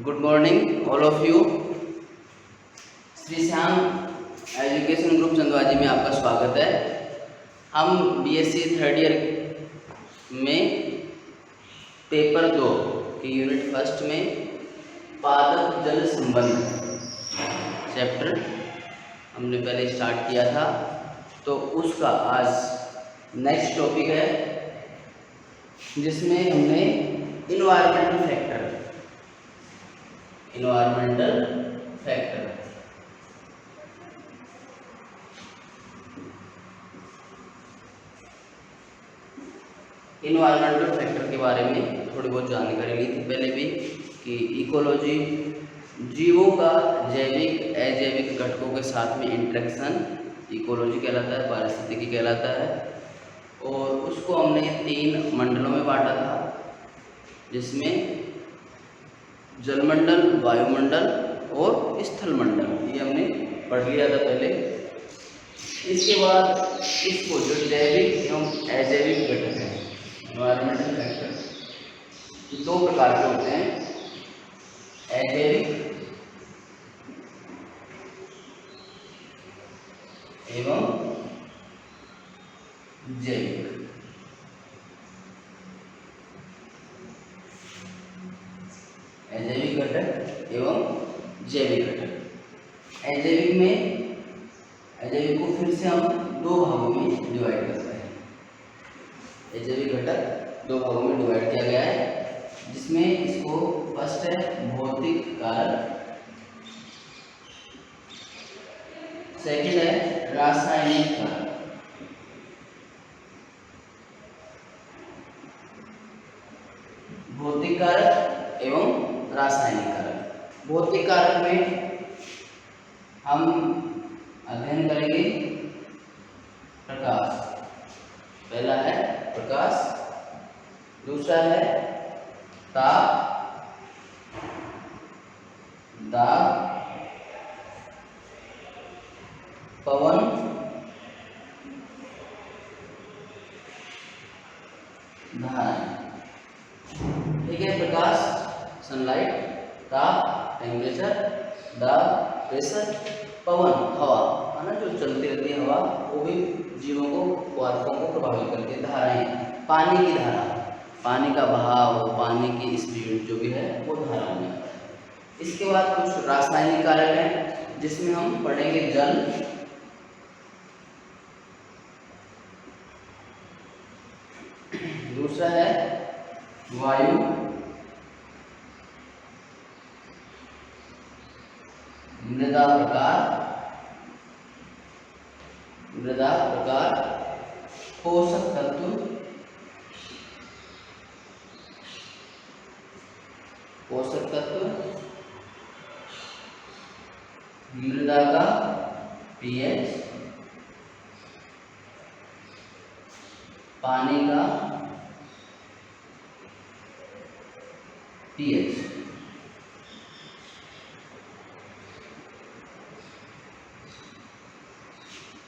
Good morning all of you. Shri Shyam education group Chandwaji में आपका स्वागत है। हम बीएससी थर्ड ईयर में पेपर 2 की यूनिट फर्स्ट में पादप जल संबंध चैप्टर हमने पहले स्टार्ट किया था, तो उसका आज नेक्स्ट टॉपिक है जिसमें हमने इन्वायरमेंटल फैक्टर इन्वायरमेंटल फैक्टर के बारे में थोड़ी बहुत जानकारी ली थी पहले भी कि इकोलॉजी जीवों का जैविक अजैविक घटकों के साथ में इंटरेक्शन इकोलॉजी कहलाता है, पारिस्थितिकी कहलाता है। और उसको हमने 3 मंडलों में बांटा था, जिसमें जलमंडल, वायुमंडल और स्थल मंडल, ये हमने पढ़ लिया था पहले। इसके बाद इसको जो जैविक एवं अजैविक घटक हैं, एनवायरमेंटल फैक्टर 2 प्रकार के होते हैं, अजैविक एवं जैविक। अजैविक घटक एवं जैविक घटक। अजैविक को फिर से हम 2 भागों में डिवाइड करते हैं। अजैविक घटक 2 भागों में डिवाइड किया गया है, जिसमें इसको फर्स्ट है भौतिक कारक, सेकंड है रासायनिक कारक। भौतिक कारक एवं रासायनिक कारक। भौतिक कारक में हम अध्ययन करेंगे प्रकाश, पहला है प्रकाश, दूसरा है ताप, दाब, पवन, धाराएं। ठीक है, प्रकाश सनलाइट, ताप टेम्परेचर, दाब प्रेशर, पवन हवा है ना, जो चलती रहती है हवा, वो भी जीवों को वार्कों को प्रभावित करती है। धाराएं, पानी की धारा, पानी का बहाव, पानी की स्पीड जो भी है वो धारा में। इसके बाद कुछ रासायनिक कारक हैं, जिसमें हम पढ़ेंगे जल, दूसरा है वायु, मृदा प्रकार, पोषक तत्व, मृदा का पीएच, पानी का पीएच।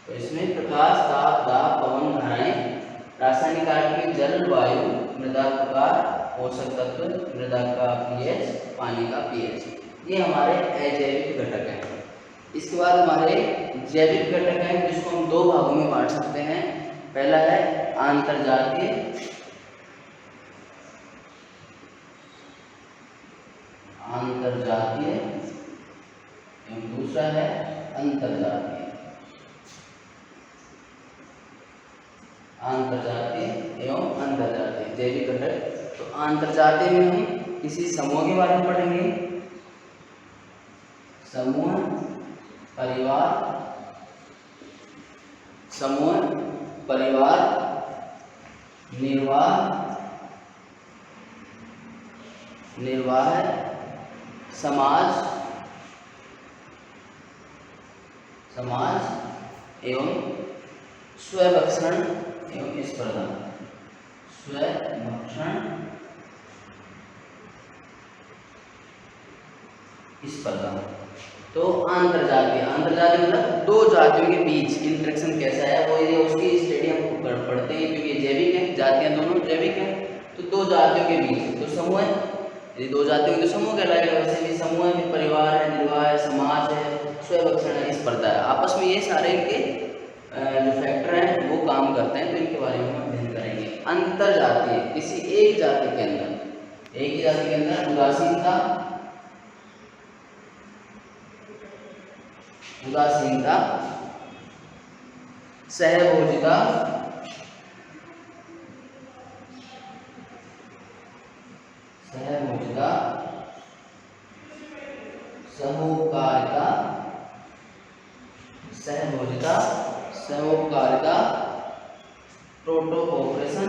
तो इसमें प्रकाश, ताप, दाब, पवन, धाराएं। रासायनिक कारक में जल, वायु, मृदा प्रकार, पोषक तत्व, मृदा का पीएच, पानी का पीएच, ये हमारे अजैविक घटक हैं। इसके बाद हमारे जैविक घटक हैं, जिसको हम 2 भागों में बांट सकते हैं। पहला है आंतरजातीय एवं दूसरा है अंतरजातीय एवं अंतरजातीय जैविक घटक। तो आंतरजातीय में हम किसी समूह के बारे में पढ़ेंगे, समूह, परिवार, निर्वाह, समाज एवं स्वभक्षण एवं स्पर्धा। तो आंतरजातीय मतलब 2 जातियों के बीच इंटरेक्शन कैसा है, वो ये उसकी स्टडी हम पढ़ते हैं, क्योंकि जैविक है, जातियां दोनों जैविक हैं, तो 2 जातियों के बीच तो समूह है, यदि दो जाति होंगी तो समूह कहलाएगा। वैसे भी समूह है, परिवार है, निर्वाह है, समाज है, स्वभक्षण है, स्पर्धा है। आपस में ये सारे इनके जो फैक्टर हैं वो काम करते हैं, तो इनके बारे में हम अध्ययन करेंगे। अंतर जातीय, किसी एक जाति के अंदर, एक ही जाति के अंदर उदासीनता, सहभोजिता, सहोपकारिता, प्रोटोकोपरेशन,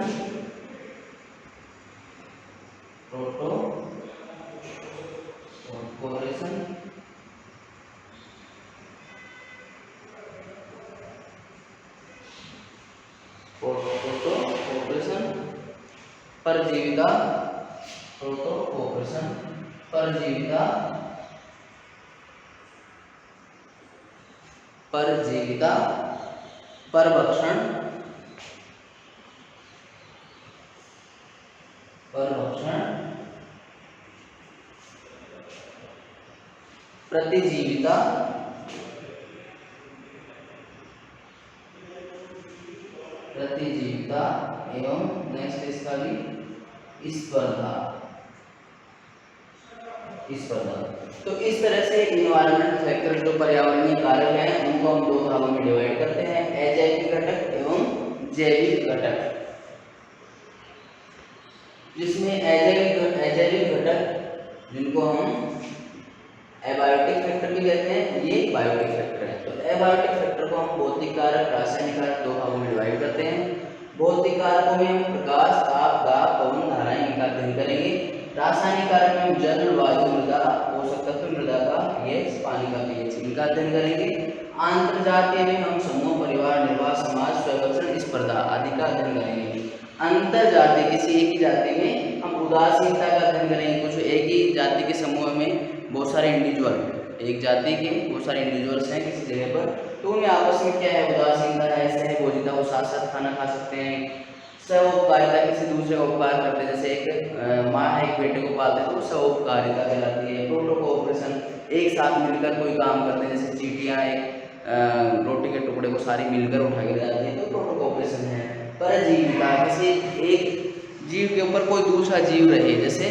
परजीविता, परभक्षण, प्रतिजीविता, एवं नेक्स्ट इसका भी स्पर्धा। तो इस तरह से इन्वायरमेंट फैक्टर जो पर्यावरणीय कारक हैं उनको हम दो भागों में डिवाइड करते हैं, अजैविक घटक एवं जैविक घटक। जिसमें अजैविक घटक जिनको हम एबायोटिक फैक्टर भी कहते हैं, ये बायोटिक फैक्टर है। तो एबायोटिक फैक्टर को हम भौतिक कारक, रासायनिक कारक दो भागों में डिवाइड करते हैं। भौतिक कारकों में हम प्रकाश, ताप, दाब, पवन, धाराएं इनका अध्ययन करेंगे। रासायनिक कारक में हम जल, वायु, मृदा, पोषक तत्व, मृदा का पीएच, पानी का पीएच इनका अध्ययन करेंगे। अंतरजातीय में हम समूह, परिवार, निर्वाह, समाज, स्वभक्षण, स्पर्धा आदि का अध्ययन करेंगे। अंतर जाति, किसी एक ही जाति में हम उदासीनता का अध्ययन करेंगे। कुछ एक ही जाति के समूह में बहुत सारे इंडिविजुअल, एक जाति के बहुत सारे इंडिविजुअल्स हैं किसी जगह पर, तो उनमें आपस में क्या है, उदासीनता है, सहभोजिता, वो साथ साथ खाना खा सकते हैं। सहोपकारिता, किसी दूसरे को उपकार करते हैं, जैसे एक माँ है एक बेटे को पालते हैं तो सहोपकारिता कहलाती है। प्रोटोकोपरेशन, एक साथ मिलकर कोई काम करते हैं, जैसे चींटियाँ एक रोटी के टुकड़े को सारी मिलकर उठा के जाती है तो प्रोटोकोपरेशन है। परजीविता, किसी एक जीव के ऊपर कोई दूसरा जीव रहे, जैसे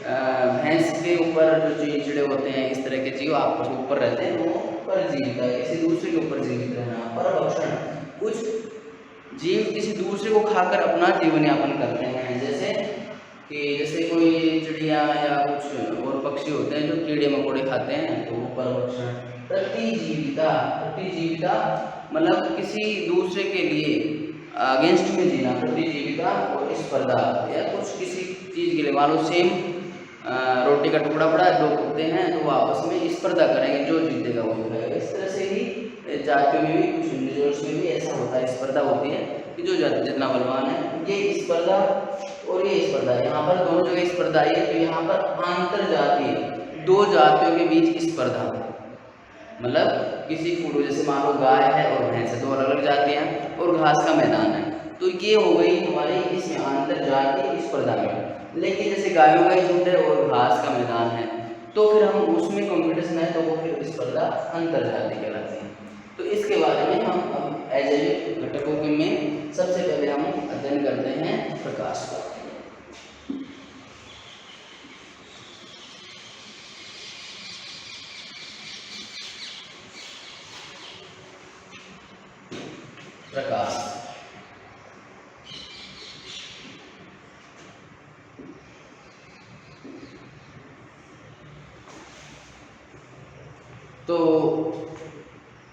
भैंस के ऊपर जो चिड़चिड़े होते हैं, इस तरह के जीव आपस में ऊपर रहते हैं, वो परजीविता है, किसी दूसरे के ऊपर जीवित रहना। परभक्षण, कुछ जीव किसी दूसरे को खाकर अपना जीवन यापन करते हैं, जैसे कोई चिड़िया या कुछ और पक्षी होते हैं जो कीड़े मकोड़े खाते हैं, तो वो परभक्षण। प्रतिजीविता मतलब किसी दूसरे के लिए अगेंस्ट में जीना, प्रतिजीविता। और स्पर्धा, या कुछ किसी चीज़ के लिए, मान लो सेम रोटी का टुकड़ा पड़ा, दो कुत्ते हैं तो वो आपस में स्पर्धा करेंगे, जो जीतेगा वो खाएगा। इस तरह से ही जातियों में भी, कुछ इंडिविजुअल्स में भी ऐसा होता है, स्पर्धा होती है कि जो जितना बलवान है, ये स्पर्धा और ये स्पर्धा, यहाँ पर दोनों जगह स्पर्धा आई है। तो यहाँ पर अंतर जातीय, दो जातियों के बीच स्पर्धा, मतलब किसी फूड, जैसे मान लो गाय है और भैंस है, दो अलग अलग जातियाँ और घास का मैदान है, तो ये हो गई हमारी इसमें अंतर जातीय स्पर्धा में। लेकिन जैसे गायों का झुंड है और घास का मैदान है, तो फिर हम उसमें कंपटीशन है, तो वो फिर स्पर्धा अंतर जातीय कहलाती है। तो इसके बारे में हम अब अजैविक घटकों में सबसे पहले हम अध्ययन करते हैं प्रकाश का। प्रकाश, तो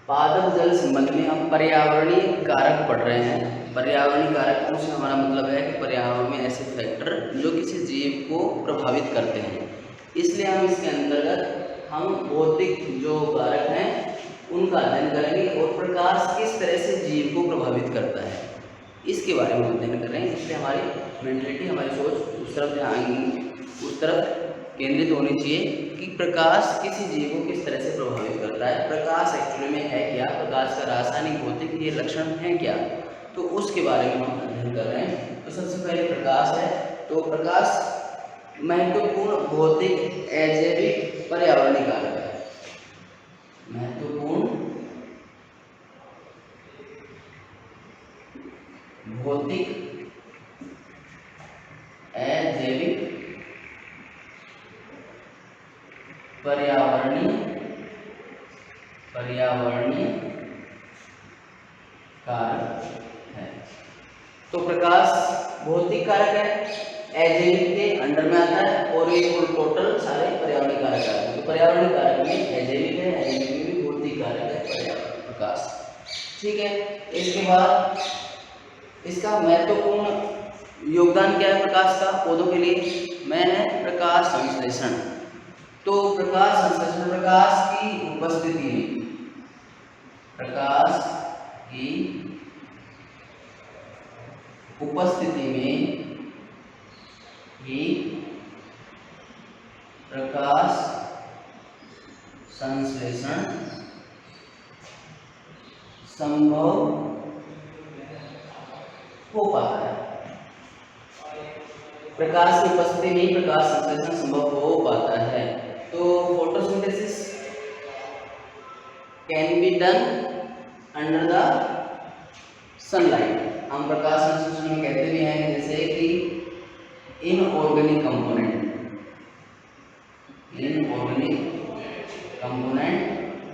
पादप जल संबंध में हम पर्यावरणीय कारक पढ़ रहे हैं। पर्यावरणीय कारकों से हमारा मतलब है कि पर्यावरण में ऐसे फैक्टर जो किसी जीव को प्रभावित करते हैं, इसलिए हम इसके अंतर्गत हम भौतिक जो कारक हैं उनका अध्ययन करेंगे और प्रकाश किस तरह से जीव को प्रभावित करता है इसके बारे में अध्ययन करेंगे। इसलिए हमारी मेंटलिटी, हमारी सोच उस तरफ केंद्रित होनी चाहिए कि प्रकाश किसी जीव को किस तरह से प्रभावित करता है, प्रकाश एक्चुअली में है क्या, प्रकाश का रासायनिक भौतिक ये लक्षण है क्या, तो उसके बारे में हम अध्ययन कर रहे हैं। तो सबसे पहले प्रकाश है, तो प्रकाश महत्वपूर्ण भौतिक अजैविक पर्यावरणीय कारक है। महत्वपूर्ण भौतिक अजैविक पर्यावरणीय कारक है। तो प्रकाश भौतिक कारक है, अजैविक के अंडर में आता है, और ये टोटल सारे पर्यावरणीय कारक आते हैं। तो पर्यावरणीय कारक में अजैविक है, अजैविक में भी भौतिक कारक है पर्यावरण प्रकाश। ठीक है, इसके बाद इसका महत्वपूर्ण योगदान क्या है प्रकाश का पौधों के लिए, मैं है प्रकाश संश्लेषण। तो प्रकाश संश्लेषण प्रकाश की उपस्थिति में, प्रकाश की उपस्थिति में ही प्रकाश संश्लेषण संभव हो पाता है। प्रकाश की उपस्थिति में प्रकाश संश्लेषण संभव हो पाता है। तो photosynthesis can be done under the sunlight. हम प्रकाश संश्लेषण में कहते भी हैं जैसे कि inorganic component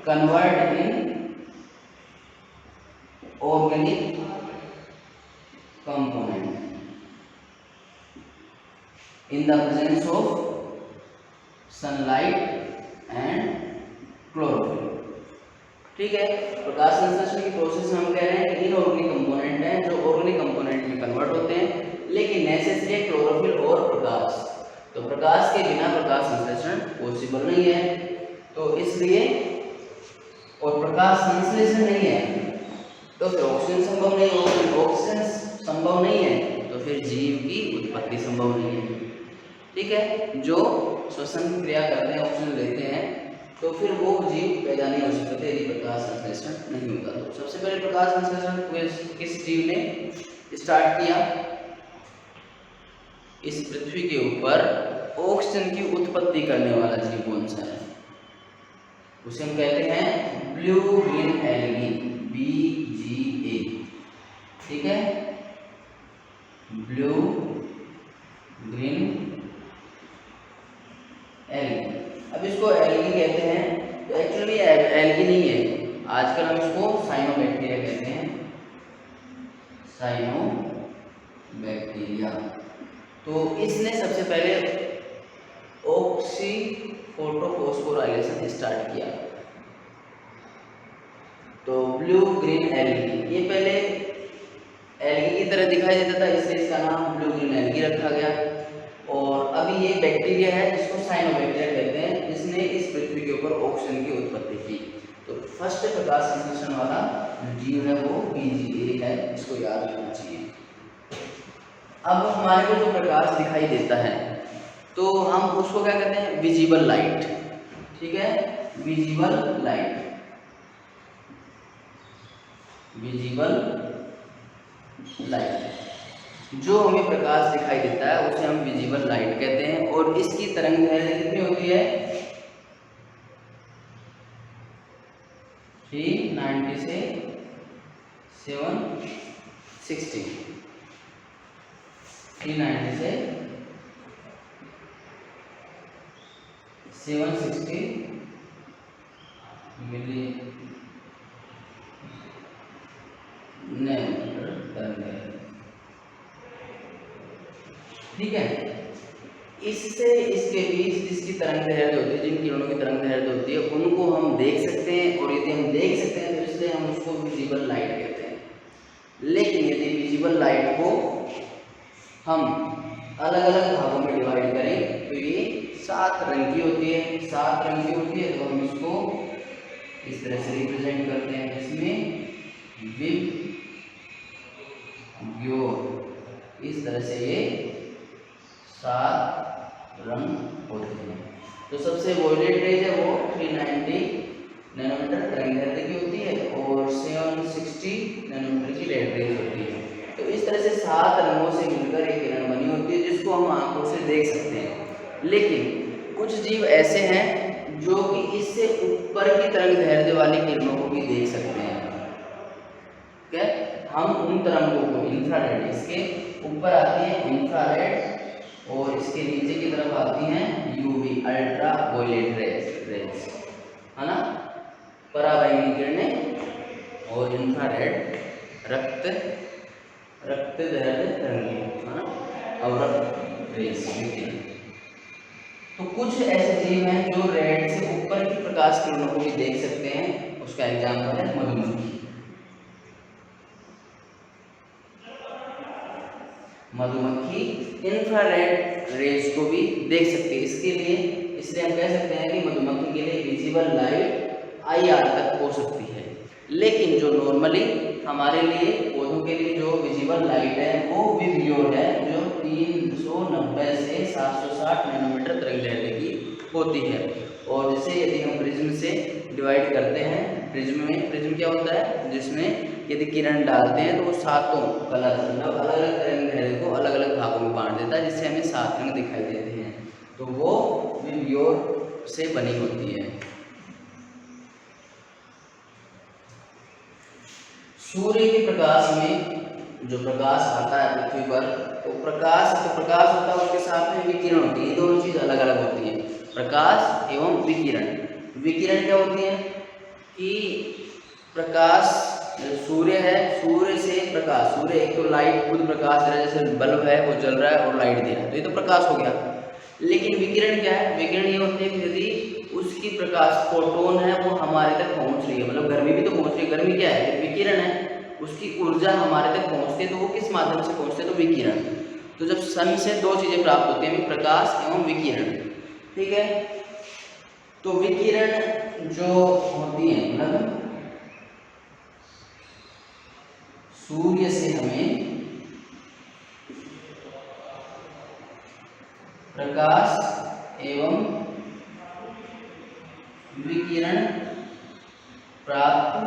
convert in organic component in the presence of sunlight and chlorophyll। ठीक है, प्रकाश संश्लेषण की प्रोसेस में हम कह रहे हैं इनऑर्गेनिक कंपोनेंट हैं जो ऑर्गेनिक कंपोनेंट में कन्वर्ट होते हैं, लेकिन नेसेसरी है क्लोरोफिल और प्रकाश। तो प्रकाश के बिना प्रकाश संश्लेषण पॉसिबल नहीं है। तो इसलिए और प्रकाश संश्लेषण नहीं है तो फिर ऑक्सीजन संभव नहीं होगा। ऑक्सीजन संभव नहीं है तो फिर जीव की उत्पत्ति संभव नहीं है। ठीक है, जो श्वसन क्रिया करते हैं, ऑक्सीजन लेते हैं, तो फिर वो जीव पैदा नहीं हो सकते यदि प्रकाश संश्लेषण नहीं होगा। तो सबसे पहले प्रकाश संश्लेषण किस जीव ने स्टार्ट किया? इस पृथ्वी के ऊपर ऑक्सीजन की उत्पत्ति करने वाला जीव कौन सा है? उसे हम कहते हैं ब्लू ग्रीन एल्गी, BGA। ठीक है, ब्लू ग्रीन एल्गी। अब इसको एल्गी कहते हैं, तो एक्चुअली एल्गी नहीं है, आजकल हम इसको साइनोबैक्टीरिया कहते हैं, साइनोबैक्टीरिया। तो इसने सबसे पहले ऑक्सीफोटोफॉस्फोराइलेशन स्टार्ट किया। तो ब्लू ग्रीन एल्गी, ये पहले एल्गी की तरह दिखाई देता था, इसलिए इसका नाम ब्लू ग्रीन एल्गी रखा गया। और अभी ये बैक्टीरिया है जिसको साइनोबैक्टीरिया कहते हैं, जिसने इस पृथ्वी के ऊपर ऑक्सीजन की उत्पत्ति की। तो फर्स्ट प्रकाश संश्लेषण वाला जीव है वो BGA है, इसको याद रखना चाहिए। अब हमारे को जो प्रकाश दिखाई देता है तो हम उसको क्या कहते हैं? Visible light. ठीक है, विजिबल लाइट, विजिबल लाइट जो हमें प्रकाश दिखाई देता है उसे हम विजिबल लाइट कहते हैं। और इसकी तरंग दैर्घ्य कितनी होती है? 390 से 760, 390 से 760 मिली नैनोमीटर तरंग। ठीक है, इससे इसके बीच जिसकी तरंग दैर्घ्य होती है, जिन किरणों की तरंग दैर्घ्य होती है, उनको हम देख सकते हैं। और यदि हम देख सकते हैं तो इसलिए हम उसको विजिबल लाइट कहते हैं। लेकिन यदि विजिबल लाइट को हम अलग अलग भागों में डिवाइड करें तो ये 7 रंग की होती है। 7 रंग की होती है तो हम इसको इस तरह से रिप्रेजेंट करते हैं, जिसमें इस तरह से ये 7 रंग होते हैं। तो सबसे वॉयलेट रेज है वो 390 नैनोमीटर तरंग दैर्घ्य की होती है और 760 नैनोमीटर की रेड रेज होती है। तो इस तरह से 7 रंगों से मिलकर एक किरण बनी होती है जिसको हम आंखों से देख सकते हैं। लेकिन कुछ जीव ऐसे हैं जो कि इससे ऊपर की तरंग दैर्ध्य वाली किरणों को भी देख सकते हैं। क्या हम उन तरंगों को इंफ्रारेड, इसके ऊपर आती है इंफ्रारेड और इसके नीचे की तरफ आती हैं यूवी अल्ट्रा वायलेट रेज, है ना, पराबैंगनी किरणें और इंफ्रारेड रक्त दैर्ध्य तरंगें, है ना, अवरक्त रेज। तो कुछ ऐसे जीव हैं जो रेड से ऊपर की प्रकाश किरणों को भी देख सकते हैं। उसका एग्जाम्पल है मधुमक्खी। मधुमक्खी इंफ्रारेड रेज को भी देख सकती है। इसलिए हम कह सकते हैं कि मधुमक्खी के लिए विजिबल लाइट IR तक हो सकती है। लेकिन जो नॉर्मली हमारे लिए पौधों के लिए जो विजिबल लाइट है वो विजिबल है, जो 390 से 760 नैनोमीटर तरंगदैर्ध्य की होती है। और जैसे यदि हम प्रिज्म से डिवाइड करते हैं, प्रिज्म क्या होता है, जिसमें यदि किरण डालते हैं तो वो सातों कलर मतलब अलग अलग तरंगदैर्ध्य को अलग अलग भागों में बांट देता है, जिससे हमें 7 रंग दिखाई देते हैं। तो वो विबग्योर से बनी होती है। सूर्य के प्रकाश में जो प्रकाश आता है पृथ्वी पर, तो प्रकाश होता है, उसके साथ में विकिरण होती है। ये दोनों चीज अलग अलग होती है, प्रकाश एवं विकिरण। विकिरण क्या होती है कि प्रकाश, सूर्य है, सूर्य से प्रकाश, सूर्य एक तो लाइट खुद प्रकाश दे रहा है, जैसे बल्ब है वो जल रहा है और लाइट दे रहा है, तो ये तो प्रकाश हो गया। लेकिन विकिरण क्या है, विकिरण ये होती है कि यदि उसकी प्रकाश फोटोन है वो हमारे तक पहुंच रही है, मतलब गर्मी भी तो पहुंच रही है। गर्मी क्या है, विकिरण है, उसकी ऊर्जा हमारे तक पहुंचती है, तो वो किस माध्यम से पहुंचते हैं, तो विकिरण। तो जब सन से दो चीजें प्राप्त होती हैं, प्रकाश एवं विकिरण, ठीक है। तो विकिरण जो होती है, मतलब सूर्य से हमें प्रकाश एवं विकिरण प्राप्त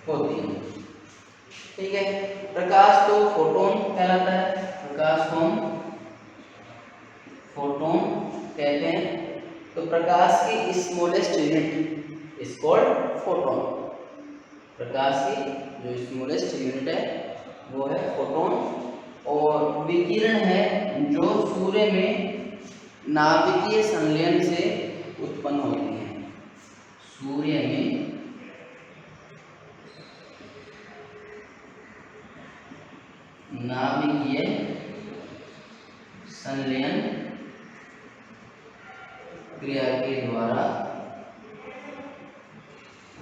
होती है, ठीक है। प्रकाश तो फोटोन कहलाता है, प्रकाश को हम फोटोन कहते हैं। तो प्रकाश की smallest unit is called photon. प्रकाश की जो स्मॉलेस्ट यूनिट है वो है फोटोन। और विकिरण है जो सूर्य में नाभिकीय संलयन से उत्पन्न होती है। सूर्य में नाभिकीय संलयन क्रिया के द्वारा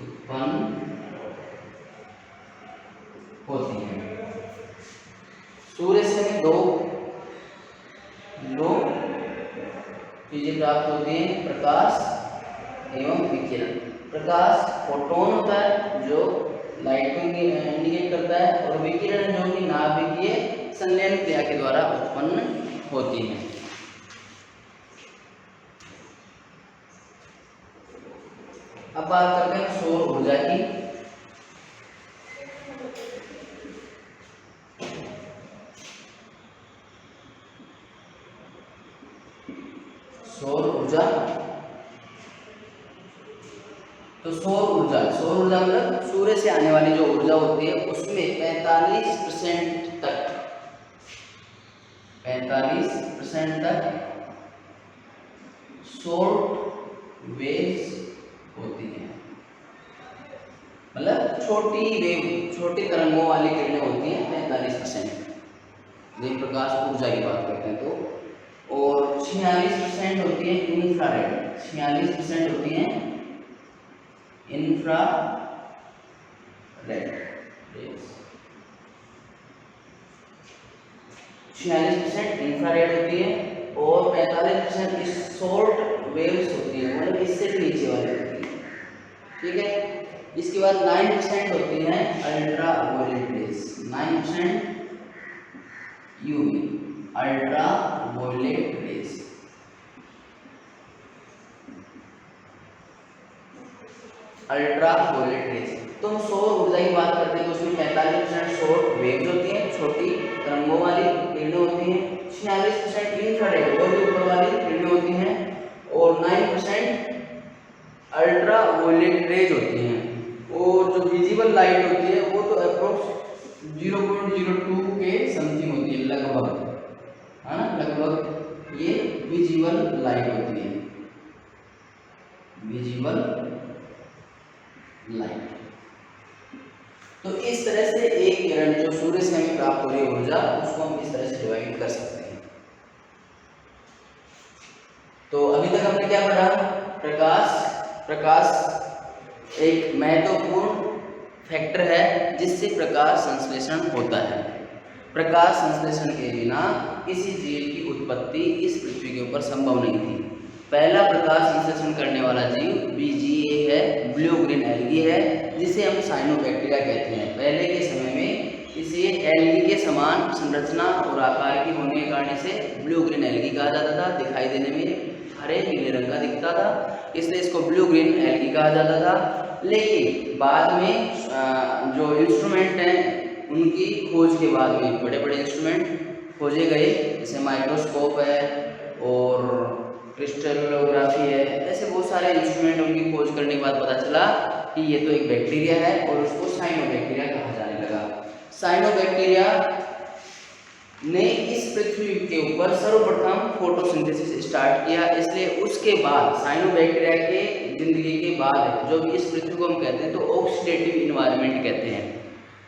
उत्पन्न होती है। सूर्य से हमें दो चीजें प्राप्त होती हैं, प्रकाश एवं विकिरण। प्रकाश फोटोन होता है जो लाइट को इंडिकेट करता है, और विकिरण जो कि नाभिकीय संलयन क्रिया के द्वारा उत्पन्न होती है। अब बात करते हैं सौर ऊर्जा की। सौर ऊर्जा, तो सौर ऊर्जा मतलब सूर्य से आने वाली जो ऊर्जा होती है उसमें 45% तक शॉर्ट वेव्स होती है, मतलब छोटी तरंगों वाली किरणें होती हैं 45%। ये प्रकाश ऊर्जा की बात करते हैं तो। और 46% होती है इंफ्रारेड, 46% होती है इंफ्रारेड रेज, 46% इंफ्रारेड होती है, और 45% इस शॉर्ट वेव्स होती है, मतलब इससे भी नीचे वाली होती है, ठीक है। इसके बाद 9% होती है ultraviolet rays, 9% UV ultraviolet rays. Ultraviolet rays, तो हम सौर ऊर्जा की बात करते हैं तो उसमें 45% शॉर्ट वेव्स होती हैं, छोटी तरंगों वाली किरणें होती हैं, 46% इंफ्रारेड 0.02 के समथिंग होती है लगभग, है ना, लगभग ये विजिबल लाइट होती है, विजिबल लाइट। तो इस तरह से एक किरण जो सूर्य से हमें प्राप्त हो रही है ऊर्जा, उसको हम इस तरह से डिवाइड कर सकते हैं। तो अभी तक हमने क्या पढ़ा? प्रकाश एक महत्वपूर्ण फैक्टर है जिससे प्रकाश संश्लेषण होता है। प्रकाश संश्लेषण के बिना किसी जीव की उत्पत्ति इस पृथ्वी के ऊपर संभव नहीं थी। पहला प्रकाश संश्लेषण करने वाला जीव BGA है, ब्लू ग्रीन एल्गी है, जिसे हम साइनोबैक्टीरिया कहते हैं। पहले के समय में इसे एल्गी के समान संरचना और आकार की होने के कारण इसे ब्लू ग्रीन एल्गी कहा जाता था। दिखाई देने में हरे नीले रंग का दिखता था, इसलिए इसको ब्लू ग्रीन एल्गी कहा जाता था। लेकिन बाद में जो इंस्ट्रूमेंट हैं उनकी खोज के बाद में बड़े बड़े इंस्ट्रूमेंट खोजे गए, जैसे माइक्रोस्कोप है और क्रिस्टलोग्राफी है, ऐसे बहुत सारे इंस्ट्रूमेंट उनकी खोज करने के बाद पता चला कि ये तो एक बैक्टीरिया है और उसको साइनोबैक्टीरिया कहा जाने लगा। साइनोबैक्टीरिया ने इस पृथ्वी के ऊपर सर्वप्रथम फोटोसिंथेसिस स्टार्ट किया, इसलिए उसके बाद साइनोबैक्टीरिया के जिंदगी के बाद जो भी इस पृथ्वी को हम कहते हैं तो ऑक्सीडेटिव इन्वायरमेंट कहते हैं।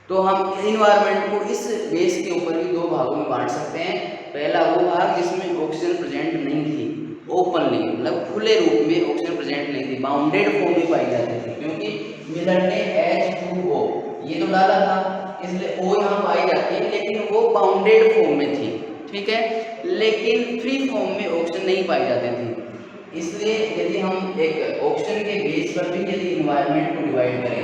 तो हम इन्वायरमेंट को इस बेस के ऊपर भी दो भागों में बांट सकते हैं। पहला वो भाग जिसमें ऑक्सीजन प्रेजेंट नहीं थी, ओपनली मतलब खुले रूप में ऑक्सीजन प्रेजेंट नहीं थी, बाउंडेड फॉर्म में पाई जाती थी, क्योंकि मिलर ने H2O ये तो डाला था, इसलिए O यहाँ पाई जाती है, लेकिन वो बाउंडेड फॉर्म में थी, ठीक है, लेकिन फ्री फॉर्म में ऑक्सीजन नहीं पाई जाती थी। इसलिए यदि हम एक ऑक्सीजन के बेस पर भी यदि इन्वायरमेंट को डिवाइड करें,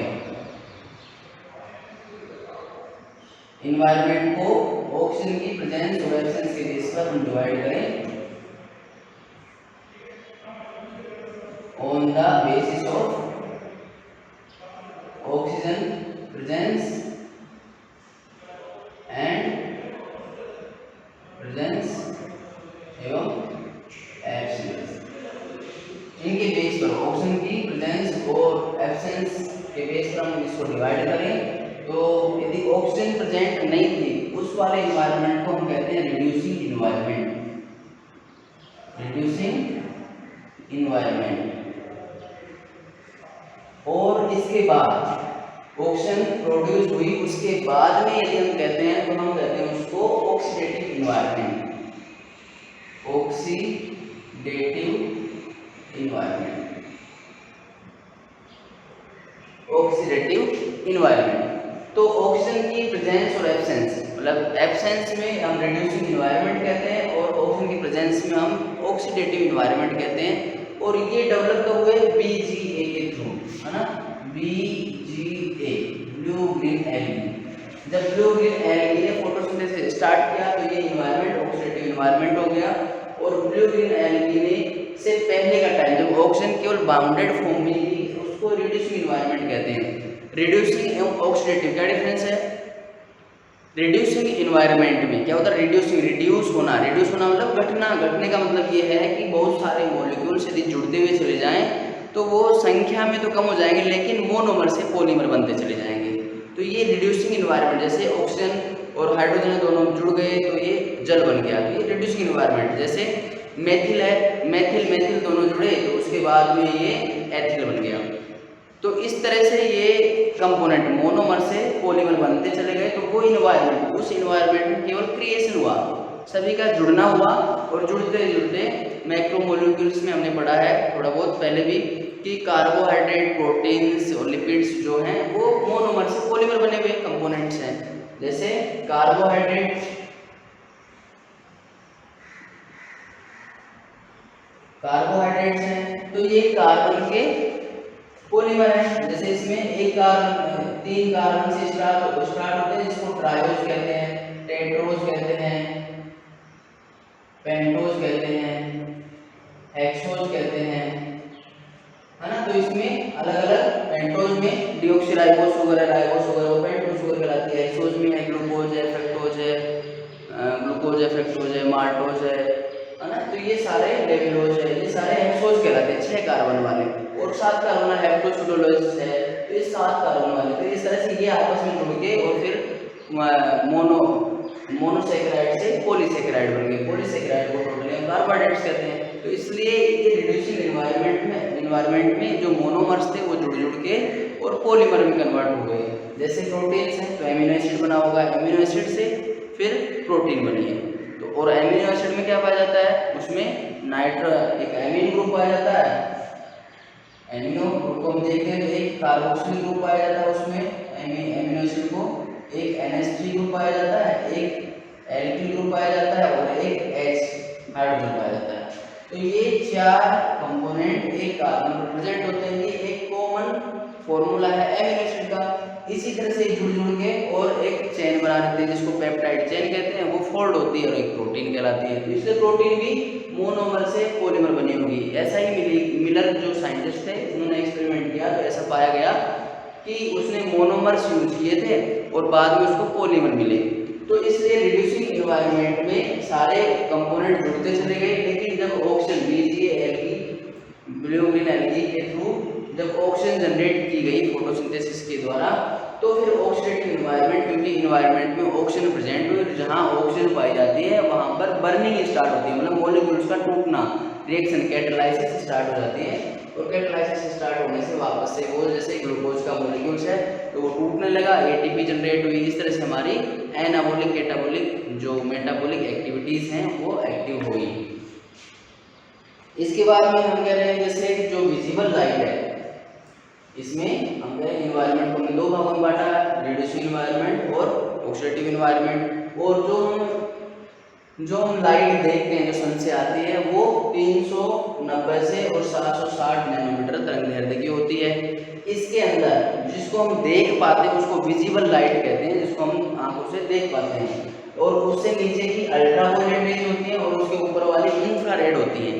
इन्वायरमेंट को ऑक्सीजन की प्रेजेंस और एब्सेंस के बेस पर हम डिवाइड करें on the basis of oxygen presence and presence एवं एब्सेंस, इनके बेस पर ऑक्सीजन की प्रेजेंस और एब्सेंस के बेस पर हम इसको डिवाइड करें, तो यदि ऑक्सीजन प्रेजेंट नहीं थी उस वाले इन्वायरमेंट को हम कहते हैं रिड्यूसिंग इन्वायरमेंट, रिड्यूसिंग इन्वायरमेंट। और इसके बाद ऑक्सीजन प्रोड्यूस हुई, उसके बाद में यदि हम कहते हैं तो हम कहते हैं उसको oxidative environment, oxidative environment, oxidative environment. तो ऑक्सीजन की प्रेजेंस और एब्सेंस, मतलब एब्सेंस में हम रिड्यूसिंग इन्वायरमेंट कहते हैं और ऑक्सीजन की प्रेजेंस में हम ऑक्सीडेटिव इन्वायरमेंट कहते हैं। और ये डेवलप हुए BGA के थ्रू, है ना, BGA ब्लू ग्रीन एल्गी। जब ब्लू ग्रीन एल्गी ने फोटोसिंथेसिस स्टार्ट किया तो ये इन्वायरमेंट ऑक्सीडेटिव इन्वायरमेंट हो गया। और ब्लू ग्रीन एल्गी ने से पहले का टाइम जब ऑक्सीजन केवल बाउंडेड फॉर्म में थी उसको रिड्यूसिंग इन्वायरमेंट कहते हैं। रिड्यूसिंग एवं ऑक्सीडेटिव क्या डिफरेंस है? रिड्यूसिंग इन्वायरमेंट में क्या होता है? रिड्यूस होना मतलब घटने का मतलब ये है कि बहुत सारे मॉलिक्यूल्स यदि जुड़ते हुए चले जाएं तो वो संख्या में तो कम हो जाएंगे लेकिन मोनोमर से पॉलीमर बनते चले जाएंगे। तो ये रिड्यूसिंग इन्वायरमेंट, जैसे ऑक्सीजन और हाइड्रोजन दोनों जुड़ गए तो ये जल बन गया, तो ये रिड्यूसिंग इन्वायरमेंट। जैसे मेथिल है, मेथिल दोनों जुड़े तो उसके बाद में ये एथिल बन गया। तो इस तरह से ये कंपोनेंट मोनोमर से पॉलीमर बनते चले गए। तो वो इन्वायरमेंट, उस इन्वायरमेंट में केवल क्रिएशन हुआ, सभी का जुड़ना हुआ और जुड़ते जुड़ते मैक्रोमोलिक्यूल्स में हमने पढ़ा है थोड़ा बहुत पहले भी कि कार्बोहाइड्रेट, प्रोटीन्स और लिपिड्स जो हैं वो मोनोमर से पॉलीमर बने हुए कंपोनेंट्स हैं। जैसे कार्बोहाइड्रेट्स हैं तो ये कार्बन के पॉलीमर है। जैसे इसमें एक कार्बन 3 कार्बन से स्टार्ट होते हैं जिसको ट्रायोज कहते हैं, टेट्रोज कहते हैं, पेंटोज कहते हैं, हेक्सोज कहते हैं, है ना। तो इसमें अलग अलग, पेंटोज में डीऑक्सीराइबोस शुगर है, राइबोस शुगर वो पेंटोज शुगर कहलाती है। हेक्सोज में है ग्लूकोज है, फ्रक्टोज है, माल्टोज है ना। तो ये सारे लेविलोज है, ये सारे हेक्सोज कहलाते हैं 6 कार्बन वाले। और 7 कार्बन हेप्टोसुडोलोज है, तो ये 7 कार्बन वाले। तो इस तरह से ये आपस में जुड़ के और फिर मोनोसेकेराइड से पॉलीसेकेराइड बन गए। पॉलीसेकेराइड को टोटली हम कार्बोहाइड्रेट्स कहते हैं। तो इसलिए ये रिड्यूसिंग एनवायरनमेंट में जो मोनोमर्स थे वो जुड़ के और पॉलीमर में कन्वर्ट हो गए। जैसे प्रोटीन्स हैं तो एमिनो एसिड बना होगा, एमिनो एसिड से फिर प्रोटीन बनी है। तो और एमिनो एसिड में क्या पाया जाता है, उसमें एक एमीन ग्रुप पाया जाता है। एमिनो ग्रुप को हम देखते हैं तो एक कार्बोक्सिल ग्रुप पाया जाता है उसमें एमिनो एसिड को, एक NH3 ग्रुप पाया जाता है, एक एल्किल ग्रुप पाया जाता है और एक H हाइड्रोजन पाया जाता है। तो ये 4 कंपोनेंट एक कार्बन पर प्रेजेंट होते हैं। ये एक कॉमन फॉर्मूला है एमिनो एसिड का। इसी तरह से जुड़ के और एक चेन बना देते हैं जिसको पेप्टाइड चेन कहते हैं, वो फोल्ड होती है और एक प्रोटीन कहलाती है। तो इसलिए प्रोटीन भी मोनोमर से पॉलीमर बनी होगी। ऐसा ही मिलर जो साइंटिस्ट थे उन्होंने एक्सपेरिमेंट किया तो ऐसा पाया गया कि उसने मोनोमर्स यूज किए थे और बाद में उसको पॉलीमर मिले। तो इसलिए रिड्यूसिंग एनवायरनमेंट में सारे कंपोनेंट जुड़ते चले गए, लेकिन जब ऑक्सीजन ब्लू ग्रीन एल्गी के थ्रू जब ऑक्सीजन जनरेट की गई फोटोसिंथेसिस के द्वारा, तो फिर ऑक्सीडेटिव एनवायरनमेंट, क्योंकि एनवायरनमेंट में ऑक्सीजन प्रेजेंट हुई, जहां ऑक्सीजन पाई जाती है वहां पर बर्निंग स्टार्ट होती है, मतलब मॉलिक्यूल्स का टूटना, रिएक्शन कैटालाइसिस स्टार्ट हो जाती है। और कैटालाइसिस स्टार्ट होने से वापस से वो जैसे ग्लूकोज का मॉलिक्यूल्स है तो वो टूटने लगा, एटीपी जनरेट हुई। इस तरह से हमारी एनाबॉलिक कैटाबॉलिक जो मेटाबॉलिक एक्टिविटीज हैं वो एक्टिव हुई। इसके बाद में हम कह रहे हैं जैसे जो विजिबल लाइट है, इसमें हम कह रहे हैं एनवायरनमेंट को हमने 2 भागों में बांटा, रिड्यूसिंग एनवायरनमेंट और ऑक्सीडेटिव एनवायरनमेंट। और जो हम लाइट देखते हैं जो सन से आती है वो 390 से और 760 नैनोमीटर तरंगदैर्ध्य की होती है। इसके अंदर जिसको हम देख पाते हैं उसको विजिबल लाइट कहते हैं, जिसको हम आंखों से देख पाते हैं। और उससे नीचे की अल्ट्रावायलेट रेज होती है और उसके ऊपर वाली इंफ्रारेड होती है।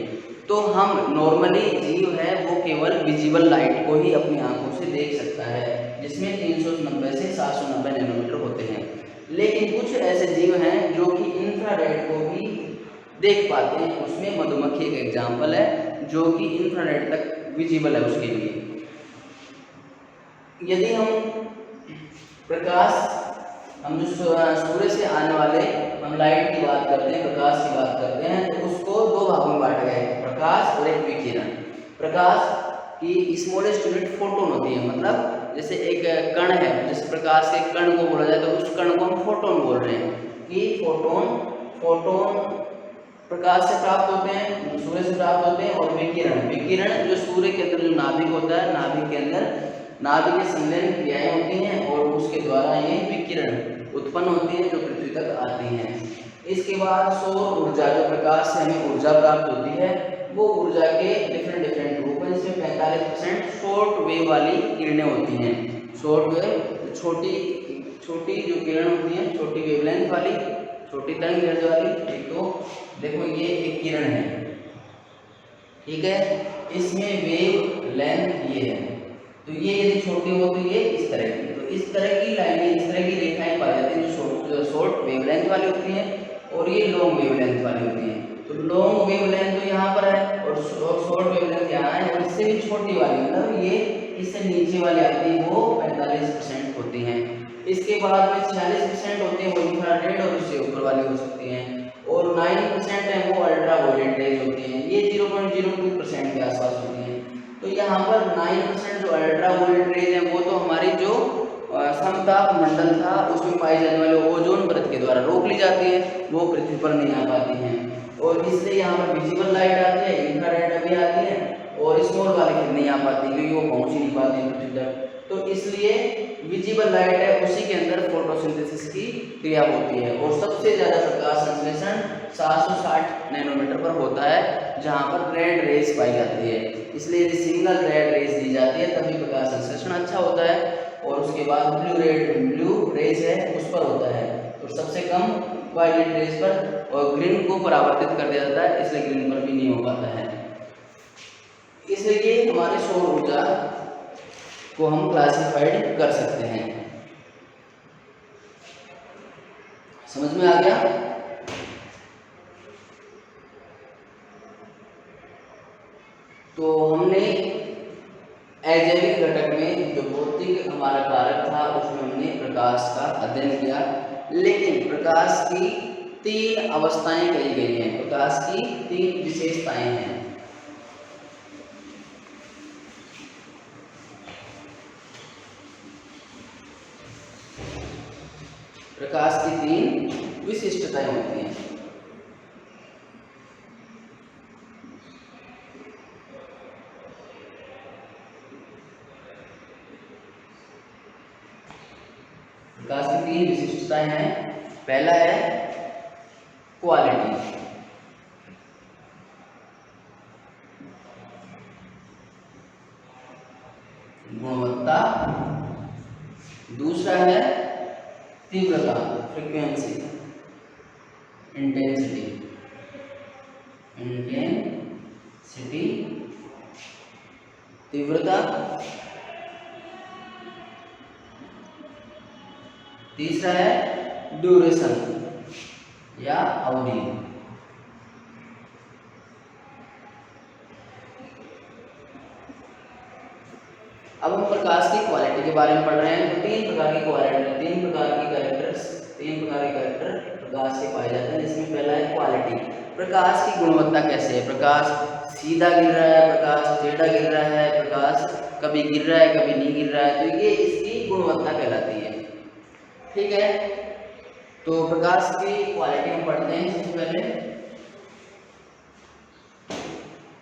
तो हम नॉर्मली जीव है वो केवल विजिबल लाइट को ही अपनी आंखों से देख सकता है, जिसमें 390 से 790 नैनोमीटर होते हैं। लेकिन कुछ ऐसे जीव हैं जो कि इंफ्रारेड को भी देख पाते हैं। उसमें मधुमक्खी एक एग्जाम्पल है जो कि इंफ्रारेड तक विजिबल है उसके लिए। यदि हम जो सूर्य से आने वाले हम लाइट की बात करते हैं, प्रकाश की बात करते हैं, तो उसको 2 भागों में बांटा गया है, प्रकाश और एक विकिरण। प्रकाश की स्मॉलेस्ट यूनिट फोटोन होती है, मतलब जैसे एक कण है, जैसे प्रकाश के कण को बोला जाए तो उस कण को हम फोटोन बोल रहे हैं कि फोटोन प्रकाश से प्राप्त होते हैं, सूर्य से प्राप्त होते हैं। और विकिरण जो सूर्य के अंदर जो नाभिक होता है, नाभिक के अंदर नाभिकीय संलयन क्रियाएं होती हैं और उसके द्वारा ये विकिरण उत्पन्न होती है जो पृथ्वी तक आती हैं। इसके बाद सौर ऊर्जा, जो प्रकाश से हमें ऊर्जा प्राप्त होती है, वो ऊर्जा के डिफरेंट रूप हैं। इसमें 45% शॉर्ट वेव वाली किरणें होती हैं। शॉर्ट वेव छोटी जो किरण होती हैं, छोटी वेवलेंथ वाली, छोटी तरंगदैर्ध्य वाली। एक तो देखो ये एक किरण है, ठीक है, इसमें वेव लेंथ ये है, तो ये यदि छोटी हो तो ये इस तरह की, तो इस तरह की लाइनें, इस तरह की रेखाएं पाई जाती हैं जो शॉर्ट वेवलेंथ वाली होती हैं और ये लॉन्ग वेवलेंथ वाली होती हैं। तो लॉन्ग वेवलेंथ तो यहाँ पर है और शॉर्ट वेवलेंथ यहाँ है, और इससे भी छोटी वाली मतलब ये इससे नीचे वाली आती है वो 45% होती हैं। इसके बाद में 46% होते हैं वो इंफ्रारेड और उससे ऊपर वाली हो सकती हैं, और 9% है वो अल्ट्रावायलेट रेज होती हैं, ये 0.02% के आसपास होती हैं। तो यहाँ पर 9% जो अल्ट्रावायलेट रेज है वो तो हमारी जो समताप मंडल था उसमें पाई जाने वाले ओजोन परत के द्वारा रोक ली जाती है, वो पृथ्वी पर नहीं आ पाती हैं। और इसलिए यहाँ पर विजिबल लाइट आती है, इंफ्रारेड भी आती है, और स्मॉल वाली फिर नहीं आ पाती क्योंकि वो पहुंच ही नहीं पाती पृथ्वी तक। तो इसलिए विजिबल लाइट है उसी के अंदर फोटोसिंथेसिस की क्रिया होती है, और सबसे ज्यादा प्रकाश संश्लेषण 760 नैनोमीटर पर होता है, जहां पर रेड रेज पाई जाती है। इसलिए यदि सिंगल रेड रेज दी जाती है तभी प्रकाश संश्लेषण अच्छा होता है, और उसके बाद ब्लू रेज है उस पर होता है, और सबसे कम वायलेट रेज पर, और ग्रीन को परावर्तित कर दिया जाता है, इसलिए ग्रीन पर भी नहीं हो पाता है। इसलिए हमारे सौर ऊर्जा को हम क्लासिफाइड कर सकते हैं। समझ में आ गया? तो हमने अजैविक घटक में जो भौतिक हमारा कारक था उसमें हमने प्रकाश का अध्ययन किया, लेकिन प्रकाश की 3 अवस्थाएं कही गई हैं, प्रकाश की 3 विशेषताएं हैं। प्रकाश की 3 विशिष्टताएं होती हैं। प्रकाश की 3 विशिष्टताएं हैं। पहला है क्वालिटी, गुणवत्ता। दूसरा है तीव्रता, फ्रीक्वेंसी, इंटेंसिटी, तीव्रता। तीसरा है ड्यूरेशन या अवधि। अब हम प्रकाश की क्वालिटी के बारे में पढ़ रहे हैं। तो 3 प्रकार की क्वालिटी, 3 प्रकार की कैरेक्टर प्रकाश के पाए जाते हैं, जिसमें पहला है क्वालिटी। प्रकाश की गुणवत्ता कैसे है, प्रकाश सीधा गिर रहा है, प्रकाश टेढ़ा गिर रहा है, प्रकाश कभी गिर रहा है कभी नहीं गिर रहा है, तो ये इसकी गुणवत्ता कहलाती है। ठीक है, तो प्रकाश की क्वालिटी हम पढ़ते हैं। सबसे पहले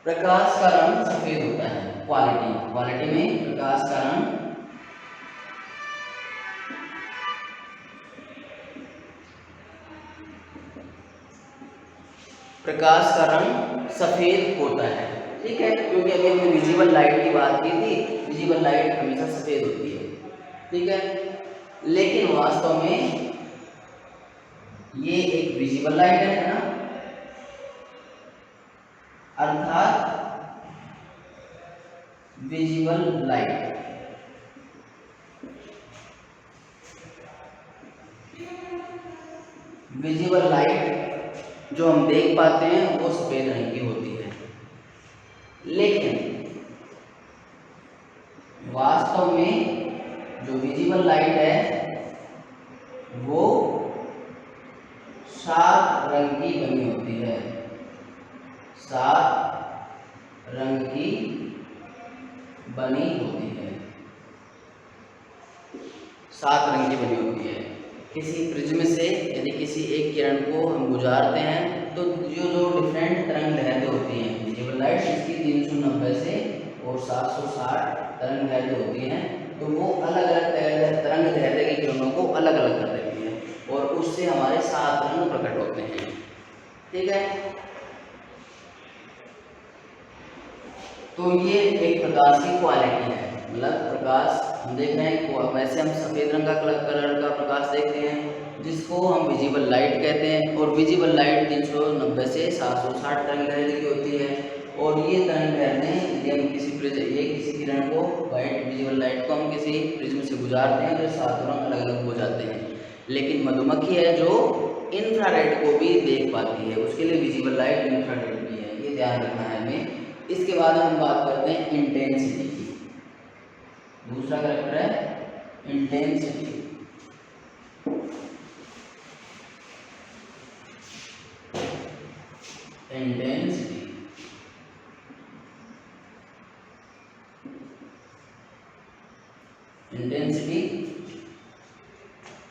प्रकाश का रंग सफेद होता है। क्वालिटी में प्रकाश का रंग सफेद होता है। ठीक है, क्योंकि अभी हमने विजिबल लाइट की बात की थी, विजिबल लाइट हमेशा सफेद होती है। ठीक है, लेकिन वास्तव में ये एक विजिबल लाइट है ना, अर्थात विजिबल लाइट जो हम देख पाते हैं वो सफेद रंग की होती है, लेकिन वास्तव में जो विजिबल लाइट है वो 7 रंग की बनी होती है। 7 रंग की बनी होती है। 7 रंग की बनी होती है। किसी प्रिज्म से यदि किसी एक किरण को हम गुजारते हैं तो जो डिफरेंट तरंग लहरें होती हैं, विजिबल लाइट इसकी 390 से और 760 तरंग लहरें होती हैं, तो वो अलग अलग तरंग लहरें की किरणों को अलग अलग कर देती हैं और उससे हमारे 7 रंग प्रकट होते हैं। ठीक है, तो ये एक प्रकाश की क्वालिटी है। मतलब प्रकाश हम देख रहे हैं, वैसे हम सफ़ेद रंग का कलर का प्रकाश देखते हैं जिसको हम विजिबल लाइट कहते हैं, और विजिबल लाइट 390 से 760 तरंग लहरें की होती है। और ये तरंग लहरें यदि हम किसी किरण को वाइट विजिबल लाइट को हम किसी प्रिज्म से गुजारते हैं तो 7 रंग अलग अलग हो जाते हैं। लेकिन मधुमक्खी है जो इंफ्रारेड को भी देख पाती है, उसके लिए विजिबल लाइट इंफ्रारेड भी है, ये ध्यान रखना है हमें। इसके बाद हम बात करते हैं इंटेंसिटी की। दूसरा कैरेक्टर है इंटेंसिटी। इंटेंसिटी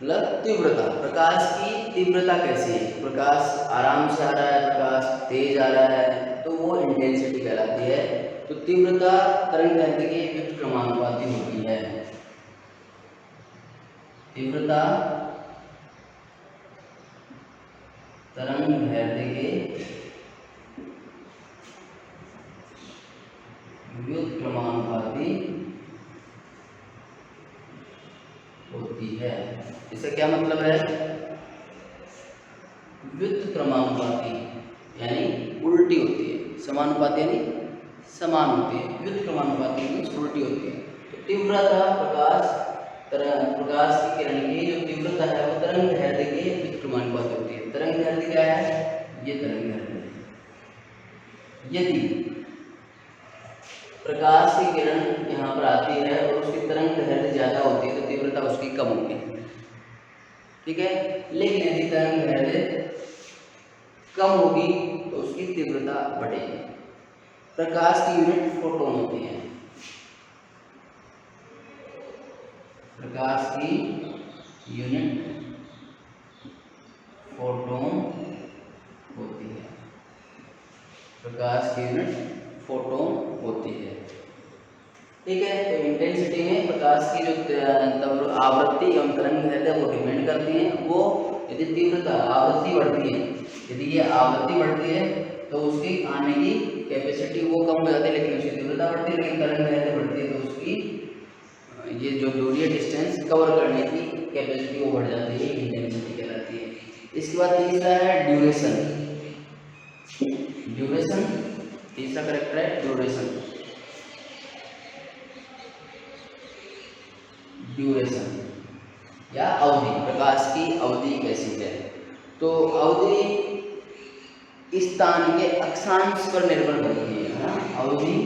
मतलब तीव्रता। प्रकाश की तीव्रता कैसी है, प्रकाश आराम से आ रहा है, प्रकाश तेज आ रहा है, तो वो इंटेंसिटी कहलाती है। तो तीव्रता तरंग दैर्घ्य के व्युत्क्रमानुपाती होती है। तीव्रता तरंग दैर्घ्य के व्युत्क्रमानुपाती होती है। इसका क्या मतलब है, व्युत्क्रमानुपाती यानी उल्टी होती है, समानुपाती यानी समान होती है, व्युत्क्रमानुपाती यानी उल्टी होती है। तो तीव्रता प्रकाश की किरण की जो तीव्रता है वो तरंग दैर्घ्य के व्युत्क्रमानुपाती होती है। तरंग दैर्घ्य क्या है, ये तरंग दैर्घ्य। यदि प्रकाश की किरण यहाँ पर आती है और उसकी तरंग दैर्ध्य ज़्यादा होती है तो तीव्रता उसकी कम होगी, ठीक है। लेकिन यदि तरंग दैर्ध्य कम होगी तो उसकी तीव्रता बढ़ेगी। प्रकाश की यूनिट फोटोन होती है। प्रकाश की यूनिट फोटोन होती है। प्रकाश की यूनिट फोटोन होती है, ठीक है। तो इंटेंसिटी में प्रकाश की जो आवृत्ति एवं तरंग दैर्ध्य वो डिपेंड करती है। वो यदि तीव्रता आवृत्ति बढ़ती है, यदि ये आवृत्ति बढ़ती है तो उसकी आने की कैपेसिटी वो कम हो जाती है, लेकिन उसकी तीव्रता बढ़ती है। लेकिन तरंग दैर्ध्य बढ़ती है तो उसकी ये जो दूरी है, डिस्टेंस कवर करने की कैपेसिटी वो बढ़ जाती है, इंटेंसिटी कहलाती है। इसके बाद तीसरा है ड्यूरेशन। ड्यूरेशन तीसरा करेक्टर है ड्यूरेशन। ड्यूरेशन या अवधि, प्रकाश की अवधि कैसी है? तो अवधि स्थान के अक्षांश पर निर्भर करती है ना। अवधि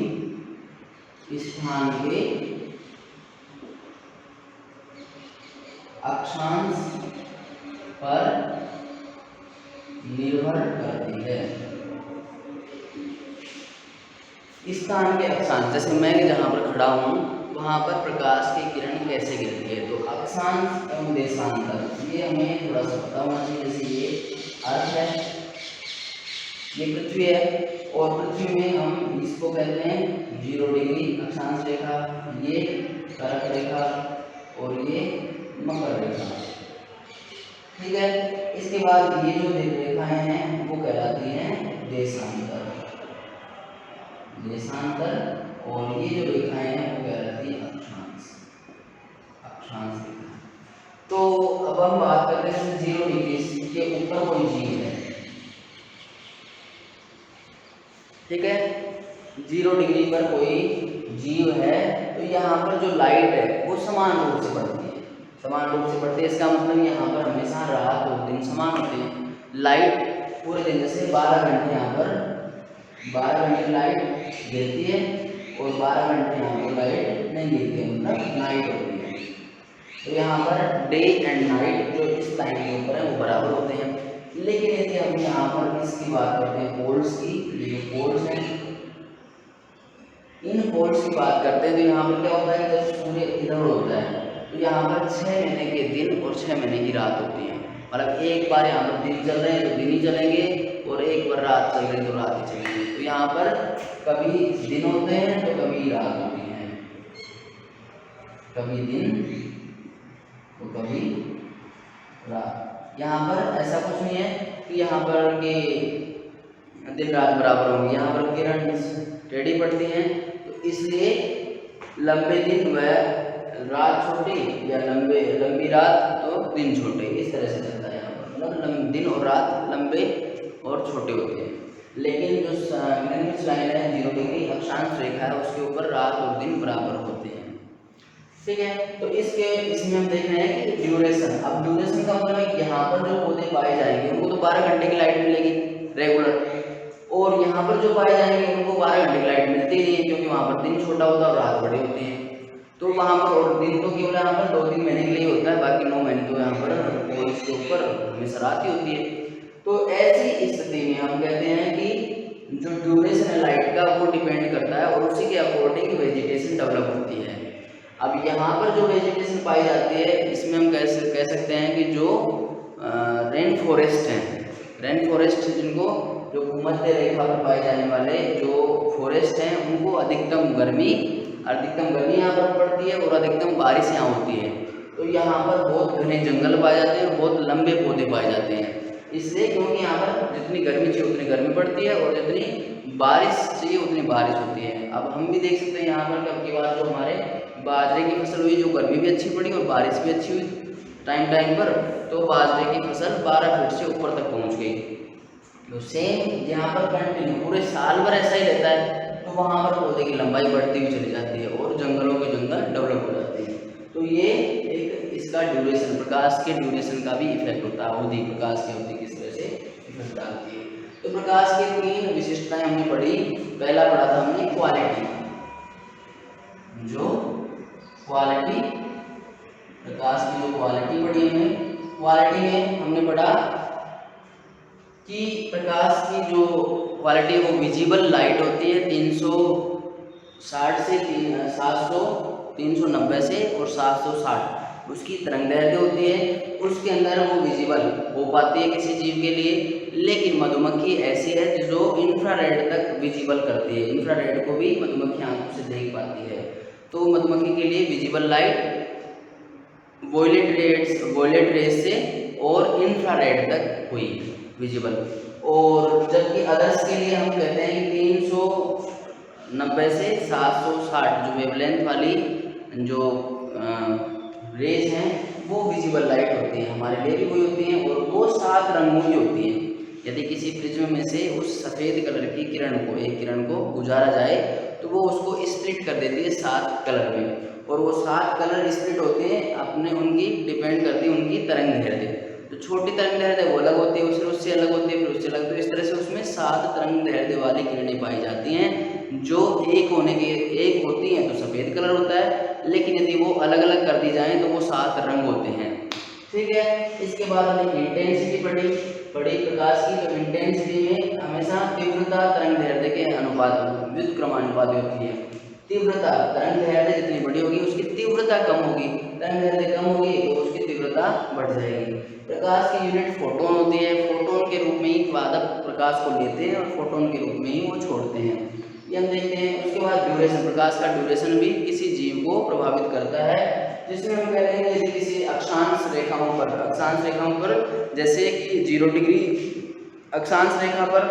स्थान के अक्षांश पर निर्भर करती है। स्थान के अक्षांश, जैसे मैं जहाँ पर खड़ा हूँ वहाँ पर प्रकाश की किरण कैसे गिरती है, तो अक्षांश एवं देशांतर ये हमें थोड़ा सा पता होना चाहिए। जैसे ये अर्थ है, ये पृथ्वी है, और पृथ्वी में हम इसको कहते हैं 0 डिग्री अक्षांश रेखा, ये कर्क रेखा और ये मकर रेखा, ठीक है। इसके बाद ये जो रेखाएं हैं वो कहलाती हैं देशांतर। देशांतर और ये जो रेखाएं हैं वो कहलाती है अक्षांश। अक्षांश रेखा। तो अब हम बात करते हैं 0 डिग्री के ऊपर कोई जीव है, ठीक है। 0 डिग्री पर कोई जीव है तो यहाँ पर जो लाइट है वो समान रूप से बढ़ती है, समान रूप से बढ़ती है। इसका मतलब यहाँ पर हमेशा रात और दिन समान होते हैं। लाइट पूरे दिन, जैसे 12 घंटे यहाँ पर 12 घंटे लाइट गिरती है और 12 घंटे यहाँ पर लाइट नहीं गिरती है, मतलब नाइट होती है। तो यहाँ पर डे एंड नाइट जो इस लाइन के ऊपर है वो बराबर होते हैं। लेकिन यदि हम यहाँ पर इसकी बात करते हैं पोल्स की, ये पोल्स हैं, इन पोल्स की बात करते हैं तो यहाँ पर क्या होता है, जब सूर्य इधर होता है तो यहाँ पर 6 महीने के दिन और 6 महीने की रात होती है। मतलब एक बार यहाँ पर दिन चल रहे हैं तो दिन ही चलेंगे और एक बार रात चल रही है तो रात ही चलेंगे। तो यहाँ पर कभी दिन होते हैं तो कभी रात होती है, कभी दिन तो कभी रात। यहाँ पर ऐसा कुछ नहीं है कि यहाँ पर कि दिन रात बराबर होंगे। यहाँ पर किरण टेढ़ी पड़ती हैं तो इसलिए लंबे दिन व रात छोटी या लंबी रात तो दिन छोटे, इस तरह से चलता है यहाँ पर। मतलब दिन और रात लंबे और छोटे होते हैं। लेकिन जो ग्रीनिच लाइन है 0 डिग्री अक्षांश रेखा है उसके ऊपर रात और दिन बराबर होते हैं, ठीक है। तो इसमें हम देख रहे हैं कि ड्यूरेशन। अब ड्यूरेशन का मतलब है कि यहाँ पर जो पौधे पाए जाएंगे उनको तो 12 घंटे की लाइट मिलेगी रेगुलर, और यहाँ पर जो पाए जाएंगे उनको 12 घंटे की लाइट मिलती नहीं है, क्योंकि वहाँ पर दिन छोटा होता है और रात बड़ी होती है। तो वहाँ पर और दिन तो केवल यहाँ पर 2-3 महीने के लिए होता है, बाकी 9 महीने तो यहाँ पर और इसके ऊपर हमेशा रात ही होती है। तो ऐसी स्थिति में हम कहते हैं कि जो ड्यूरेशन है लाइट का वो डिपेंड करता है और उसी के अकॉर्डिंग वेजिटेशन डेवलप होती है। अब यहाँ पर जो वेजिटेशन पाई जाती है इसमें हम कह सकते हैं कि जो रेन फॉरेस्ट हैं, रेन फॉरेस्ट जिनको जो भूमध्य रेखा पर पाए जाने वाले जो फॉरेस्ट हैं उनको अधिकतम गर्मी यहाँ पर पड़ती है और अधिकतम बारिश यहाँ होती है। तो यहाँ पर बहुत घने जंगल पाए जाते हैं और बहुत लंबे पौधे पाए जाते हैं, इसलिए क्योंकि यहाँ पर जितनी गर्मी चाहिए उतनी गर्मी पड़ती है और जितनी बारिश चाहिए उतनी बारिश होती है। अब हम भी देख सकते हैं यहाँ पर कब की बात जो हमारे बाजरे की फसल हुई, जो गर्मी भी अच्छी पड़ी और बारिश भी अच्छी हुई टाइम पर, तो बाजरे की फसल 12 फीट से ऊपर तक पहुँच गई। तो सेम यहाँ पर कंटिन्यू पूरे साल भर ऐसा ही रहता है, तो वहाँ पर पौधे की लंबाई बढ़ती हुई चली जाती है और जंगलों के जंगल डेवलप हो जाते हैं। तो ये एक इसका ड्यूरेशन, प्रकाश के ड्यूरेशन का भी इफेक्ट होता है। अवधि, प्रकाश की अवधि किस तरह से इफेक्ट डालती है। तो प्रकाश की 3 विशिष्टताएं हमने पढ़ी। पहला पढ़ा था हमने क्वालिटी, जो क्वालिटी, प्रकाश की जो क्वालिटी पढ़ी हमने, क्वालिटी में हमने पढ़ा कि प्रकाश की जो क्वालिटी है वो विजिबल लाइट होती है 360 से 700, 390 से और 760 उसकी तरंग दैर्ध्य होती है। उसके अंदर वो विजिबल हो पाती है किसी जीव के लिए, लेकिन मधुमक्खी ऐसी है जो इंफ्रारेड तक विजिबल करती है, इंफ्रारेड को भी मधुमक्खी आंखों से देख पाती है। तो मधुमक्खी के लिए विजिबल लाइट वॉयलेट रेज से और इंफ्रारेड तक हुई विजिबल, और जबकि अदर्स के लिए हम कहते हैं कि 390 से 760 जो वेवलेंथ वाली जो रेज हैं वो विजिबल लाइट होती हैं, हमारे लिए भी वही होती हैं, और वो 7 रंगों की होती हैं। यदि किसी प्रिज्म में से उस सफ़ेद कलर की किरण को, एक किरण को गुजारा जाए तो वो उसको स्प्लिट कर देती है 7 कलर में, और वो 7 कलर स्प्लिट होते हैं अपने, उनकी डिपेंड करती है उनकी तरंग दैर्ध्य। तो छोटी तरंग दैर्ध्य वो अलग होती है, उससे अलग होती है, फिर उससे अलग, तो इस तरह से उसमें 7 तरंग दैर्ध्य वाली किरणें पाई जाती हैं। जो एक होती हैं तो सफ़ेद कलर होता है, लेकिन यदि वो अलग अलग कर दी जाएँ तो वो 7 रंग होते हैं। ठीक है, इसके बाद हमने इंटेंसिटी पढ़ी प्रकाश की। तो इंटेंसिटी में हमेशा तीव्रता तरंग दैर्ध्य के अनुपात, व्युत्क्रमानुपाती होती है। तीव्रता, तरंग दैर्ध्य जितनी बड़ी होगी उसकी तीव्रता कम होगी, तरंग दैर्ध्य कम होगी तो उसकी तीव्रता बढ़ जाएगी। प्रकाश की यूनिट फोटोन होती है, फोटोन के रूप में ही वादक प्रकाश को लेते हैं और फोटोन के रूप में ही वो छोड़ते हैं, ये हम देखते हैं। उसके बाद ड्यूरेशन, प्रकाश का ड्यूरेशन भी किसी जीव को प्रभावित करता है, जिसमें हम कह रहे हैं यदि किसी अक्षांश रेखाओं पर जैसे कि 0 डिग्री अक्षांश रेखा पर,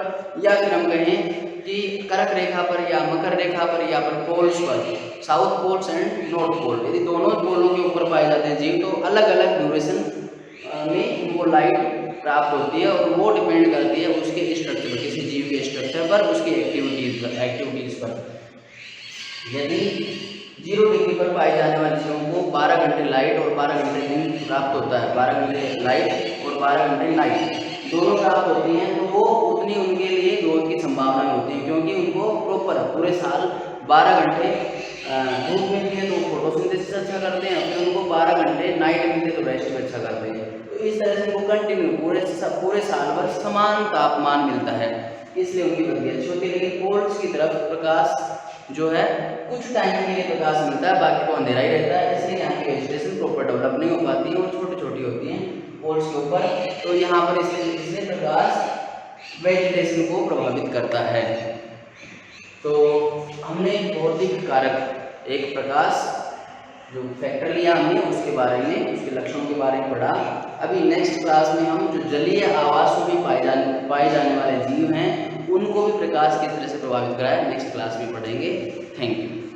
या फिर हम कहें कि कर्क रेखा पर या मकर रेखा पर या पर पोल्स पर, south poles and north pole, यदि दोनों पोलों के ऊपर पाए जाते हैं जीव तो अलग अलग ड्यूरेशन में उनको लाइट प्राप्त होती है, और वो डिपेंड करती है उसके स्ट्रक्चर पर, किसी जीव के स्ट्रक्चर पर, उसकी एक्टिविटीज पर। यदि 0 डिग्री पर पाए जाने वाले जीवों को 12 घंटे लाइट और 12 घंटे दिन प्राप्त होता है, 12 घंटे लाइट और 12 घंटे नाइट दोनों प्राप्त होती हैं, तो वो उतनी उनके लिए ग्रोथ की संभावनाएं होती हैं, क्योंकि उनको प्रॉपर पूरे साल 12 घंटे धूप मिलती है तो फोटोसिंथेसिस अच्छा करते हैं, फिर उनको 12 घंटे नाइट मिलते तो रेस्ट भी अच्छा करते हैं। तो इस तरह से उनको कंटिन्यू पूरे साल भर समान तापमान मिलता है, इसलिए उनकी वृद्धि अच्छी होती है। लेकिन पोल्स की तरफ प्रकाश जो है कुछ टाइम के लिए प्रकाश मिलता है, बाकी तो अंधेरा ही रहता है, इसलिए यहाँ की वेजिटेशन प्रॉपर डेवलप नहीं हो पाती है और छोटी छोटी होती हैं पोल्स के ऊपर। तो यहाँ पर इसलिए प्रकाश वेजिटेशन को प्रभावित करता है। तो हमने भौतिक कारक, एक प्रकाश जो फैक्टर लिया हमने, उसके बारे में, उसके लक्षणों के बारे में पढ़ा। अभी नेक्स्ट क्लास में हम जो जलीय आवासों में पाए जाने वाले जीव हैं उनको भी प्रकाश किस तरह से प्रभावित कराए नेक्स्ट क्लास में पढ़ेंगे। Thank you.